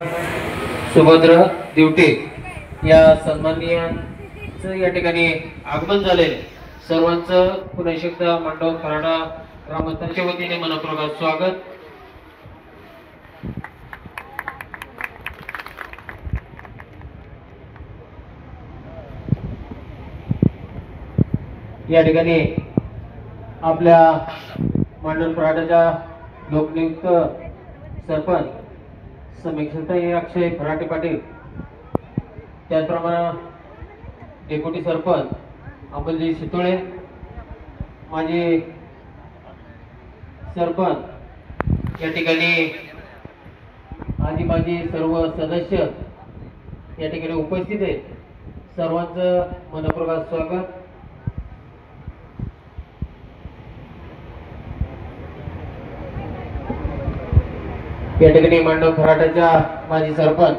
सुभद्रा दिवटे या सन्माननीयांचं या ठिकाणी आगमन झाले। सर्वांचं पुन्हा एकदा मांडव खराडा ग्रामस्थांच्या वतीने मनपूर्वक स्वागत। या ठिकाणी आपल्या मांडव खराडाच्या लोकनियुक्त सरपंच समीक्षाताई अक्षय फराटे पाटील, त्याचप्रमाणे डेप्युटी सरपंच अमोलजी शितोळे, माजी सरपंच, या ठिकाणी आजी माजी सर्व सदस्य या ठिकाणी उपस्थित आहेत। सर्वांचं मनपूर्वक स्वागत। या ठिकाणी मांडव खराट्याच्या माजी सरपंच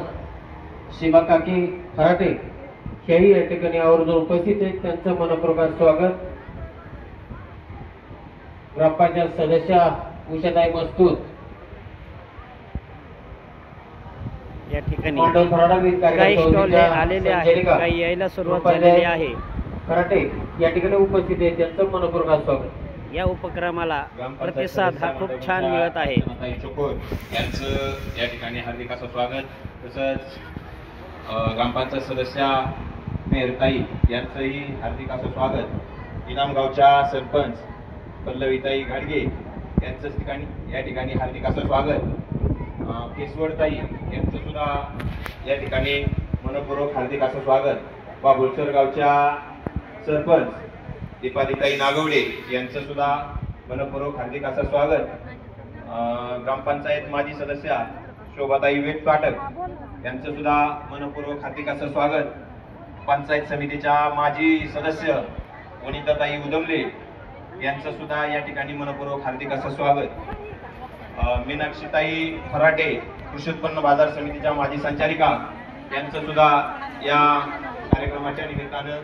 सीमा काकी खराटे हेही या ठिकाणी आवर्जून उपस्थित आहेत, त्यांचं मनपूर्वक स्वागत। ग्रामपंचायत सदस्या उषाताई मस्तूर या ठिकाणी मांडव खराडा काही स्टॉल आलेले आहे, काही यायला सुरुवात झालेली आहे। खराटे या ठिकाणी उपस्थित आहेत, त्यांचं मनपूर्वक स्वागत। या उपक्रमाला प्रतिसाद हा खूप छान मिळत आहे। यांचं या ठिकाणी हार्दिक असं स्वागत। तसंच ग्रामपंचायत सदस्या मेहरताई यांचंही हार्दिक असं स्वागत। इनामगावच्या सरपंच पल्लवीताई घाडगे यांचं या ठिकाणी हार्दिक असं स्वागत। केसवडताई यांचं सुद्धा या ठिकाणी मनपूर्वक हार्दिक असं स्वागत। बाबुळसर गावच्या सरपंच दीपालीताई नागवडे यांचं सुद्धा मनपूर्वक हार्दिक असं स्वागत। ग्रामपंचायत माजी सदस्या शोभाताई वेट पाटक यांचं सुद्धा मनपूर्वक हार्दिक असं स्वागत। पंचायत समितीच्या माजी सदस्य वनिताताई उदमले यांचं सुद्धा या ठिकाणी मनपूर्वक हार्दिक असं स्वागत। मीनाक्षीताई फराटे कृषी उत्पन्न बाजार समितीच्या माजी संचालिका यांचं सुद्धा या कार्यक्रमाच्या निमित्तानं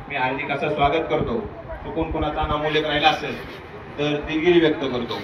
मी हार्दिक असं स्वागत करतो। चुकून कोणाचा नामोल्लेख राहिला असेल तर दिलगिरी व्यक्त करतो।